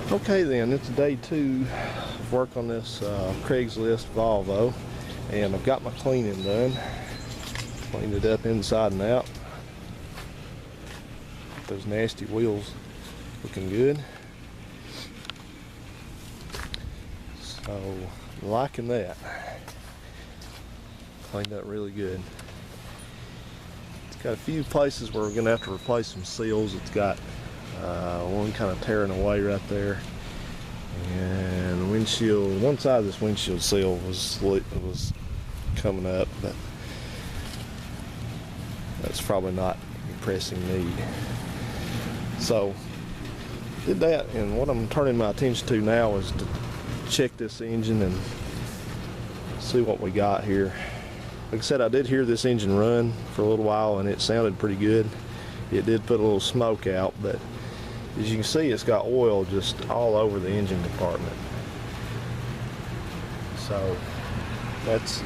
Okay then, it's day 2 of work on this Craigslist Volvo, and I've got my cleaning done. Cleaned it up inside and out. Those nasty wheels looking good. So, liking that. Cleaned up really good. It's got a few places where we're going to have to replace some seals. It's got one kind of tearing away right there, and the windshield, one side of this windshield seal was coming up, but that's probably not a pressing need. So did that, and what I'm turning my attention to now is to check this engine and see what we got here. Like I said, I did hear this engine run for a little while and it sounded pretty good. It did put a little smoke out, but as you can see, it's got oil just all over the engine compartment. So it's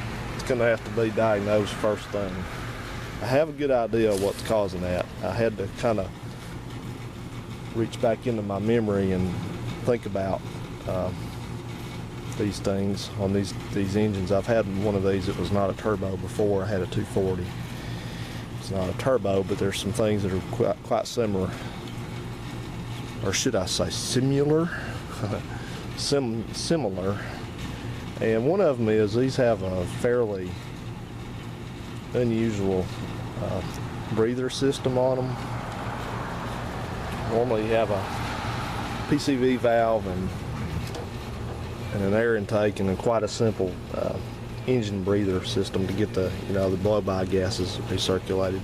going to have to be diagnosed first thing. I have a good idea of what's causing that. I had to kind of reach back into my memory and think about these things on these engines. I've had one of these that was not a turbo before. I had a 240. It's not a turbo, but there's some things that are quite similar. Or should I say similar? Similar. And one of them is these have a fairly unusual breather system on them. Normally you have a PCV valve and an air intake and quite a simple engine breather system to get the blow-by gases recirculated.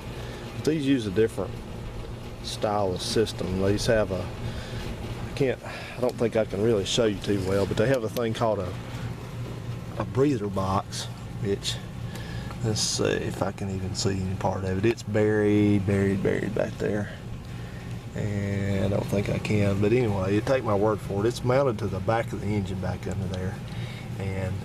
But these use a different style of system. These have I don't think I can really show you too well, but they have a thing called a breather box, which, let's see if I can even see any part of it. It's buried back there, and I don't think I can, but anyway, you take my word for it. It's mounted to the back of the engine back under there, and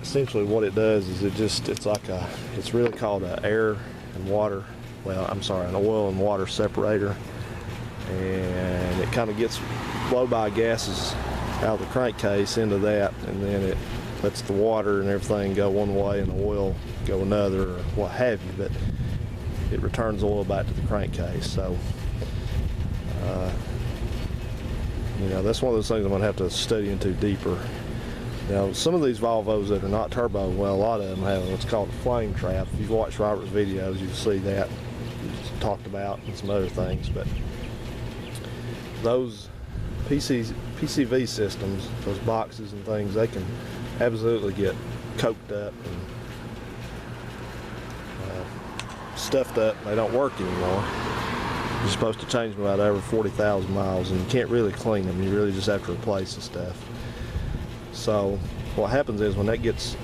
essentially what it does is it's really called an air and water, an oil and water separator, and it kind of gets blow-by gases out of the crankcase into that, and then it lets the water and everything go one way and the oil go another, or what have you, but it returns oil back to the crankcase. So that's one of those things I'm going to have to study into deeper. Now, some of these Volvos that are not turbo, well, a lot of them have what's called a flame trap. If you've watched Robert's videos, you can see that. He's talked about and some other things, but those PCV systems, those boxes and things, they can absolutely get coked up and stuffed up. They don't work anymore. You're supposed to change them about every 40,000 miles, and you can't really clean them. You really just have to replace the stuff. So what happens is when that gets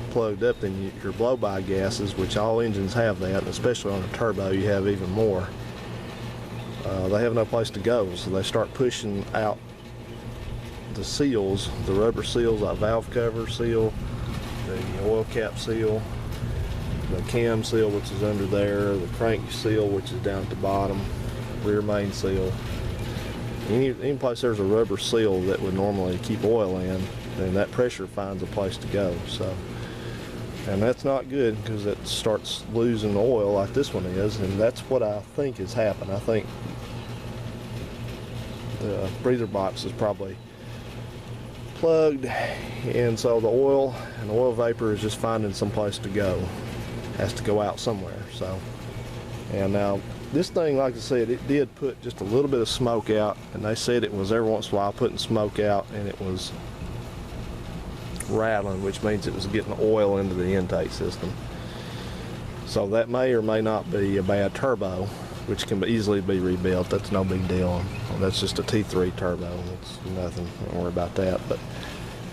plugged up, then your blow-by gases, which all engines have that, and especially on a turbo you have even more, they have no place to go, so they start pushing out the seals, the rubber seals, like valve cover seal, the oil cap seal, the cam seal, which is under there, the crank seal, which is down at the bottom, rear main seal. Any place there's a rubber seal that would normally keep oil in, then that pressure finds a place to go. So, and that's not good because it starts losing oil like this one is, and that's what I think has happened. I think the breather box is probably plugged, and so the oil and the oil vapor is just finding some place to go. Has to go out somewhere. So, and now this thing, like I said, it did put just a little bit of smoke out, and they said it was every once in a while putting smoke out, and it was rattling, which means it was getting oil into the intake system. So that may or may not be a bad turbo, which can easily be rebuilt. That's no big deal. That's just a T3 turbo. It's nothing. Don't worry about that. But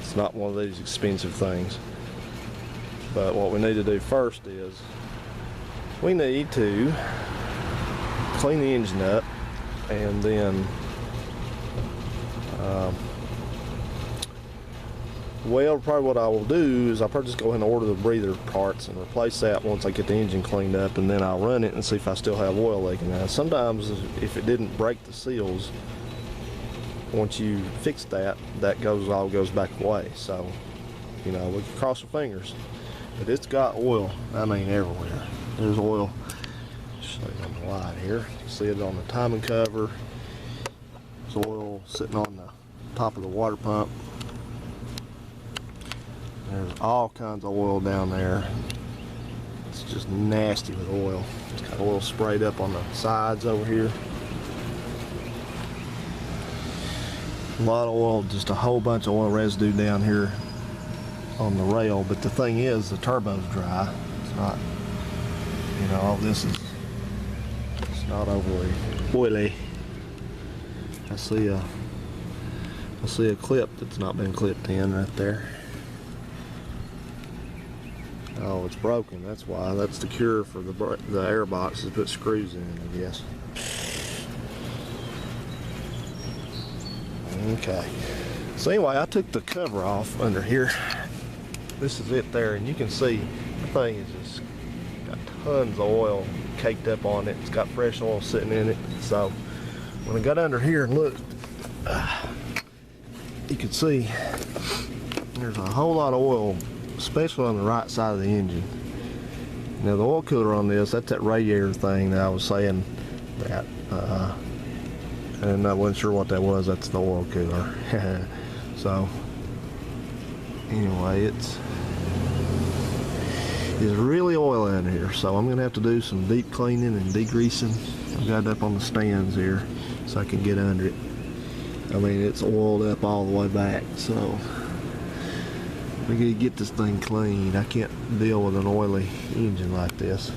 it's not one of these expensive things. But what we need to do first is we need to clean the engine up, and then well, probably what I will do is I'll probably just go ahead and order the breather parts and replace that once I get the engine cleaned up, and then I'll run it and see if I still have oil leaking out. Sometimes if it didn't break the seals, once you fix that, that all goes back away. So, you know, we can cross our fingers. But it's got oil, I mean everywhere. There's oil. Show you on the light here. You see it on the timing cover. There's oil sitting on the top of the water pump. There's all kinds of oil down there. It's just nasty with oil. It's got oil sprayed up on the sides over here. A lot of oil, just a whole bunch of oil residue down here on the rail. But the thing is, the turbo's dry. It's not, you know, all this is, it's not overly oily. I see a clip that's not been clipped in right there. Oh, it's broken. That's why. That's the cure for the air box, is put screws in, I guess. Okay. So anyway, I took the cover off under here. This is it there, and you can see the thing is just got tons of oil caked up on it. It's got fresh oil sitting in it. So when I got under here and looked, you can see there's a whole lot of oil, especially on the right side of the engine. Now the oil cooler on this, that's that radiator thing that I was saying that, and I wasn't sure what that was. That's the oil cooler. So anyway, it's really oily in here, so I'm gonna have to do some deep cleaning and degreasing. I've got it up on the stands here so I can get under it. I mean, it's oiled up all the way back, so we gotta get this thing clean. I can't deal with an oily engine like this.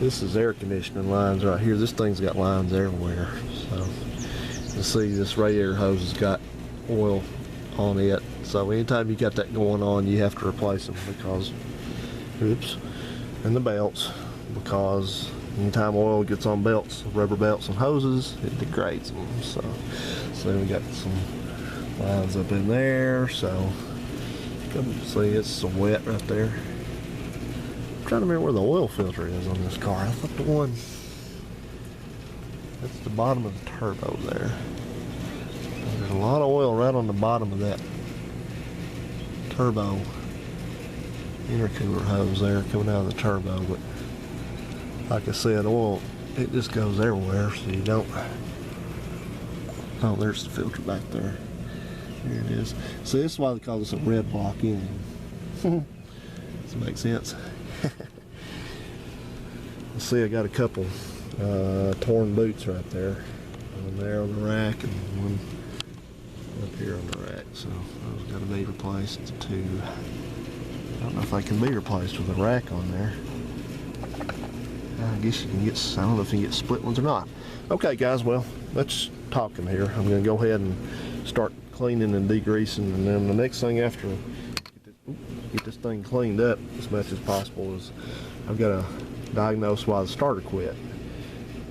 This is air conditioning lines right here. This thing's got lines everywhere. So you see this radiator hose has got oil on it. So anytime you got that going on, you have to replace them because, oops, and the belts, because anytime oil gets on belts, rubber belts and hoses, it degrades them. So we got some lines up in there, so come see it's wet right there. I'm trying to remember where the oil filter is on this car. I thought the one, that's the bottom of the turbo there. There's a lot of oil right on the bottom of that turbo intercooler hose there coming out of the turbo. But like I said, oil, it just goes everywhere, so you don't. Oh, there's the filter back there. Here it is. So this is why they call this a red block engine. Does that make sense? Let's see, I got a couple torn boots right there. One there on the rack and one up here on the rack. So those got to be replaced too. I don't know if they can be replaced with a rack on there. I guess you can get, I don't know if you can get split ones or not. Okay guys, well, let's talking here. I'm going to go ahead and start cleaning and degreasing, and then the next thing after get this thing cleaned up as much as possible is I've got to diagnose why the starter quit.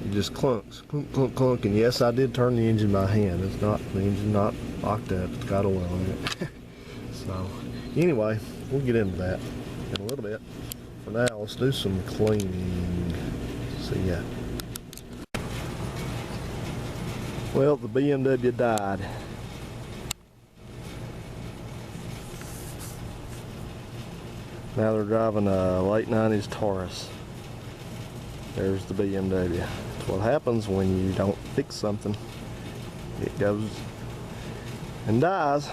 It just clunks, clunk, clunk, clunk, and yes, I did turn the engine by hand. It's not, the engine not locked up, it's got oil in it. So anyway, we'll get into that in a little bit. For now, let's do some cleaning. See ya. Well, the BMW died. Now they're driving a late 90s Taurus. There's the BMW. That's what happens when you don't fix something. It goes and dies.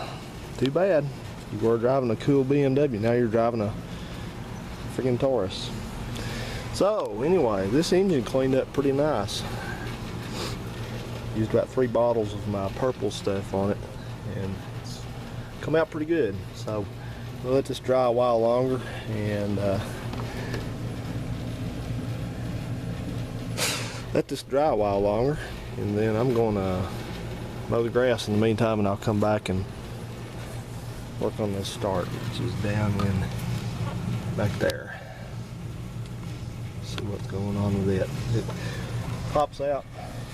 Too bad. You were driving a cool BMW, now you're driving a freaking Taurus. So anyway, this engine cleaned up pretty nice. Used about 3 bottles of my purple stuff on it, and it's come out pretty good. So we'll let this dry a while longer, and and then I'm going to mow the grass in the meantime, and I'll come back and work on this start, which is down in back there. See what's going on with it. It pops out.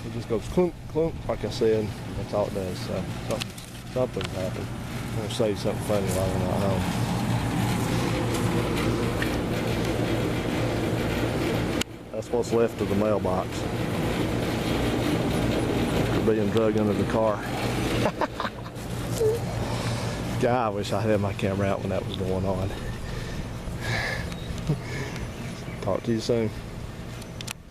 It just goes clunk, clunk, like I said. That's all it does. So something's happened. I'm going to say something funny while we're not home. That's what's left of the mailbox. for being drug under the car. God, I wish I had my camera out when that was going on. Talk to you soon.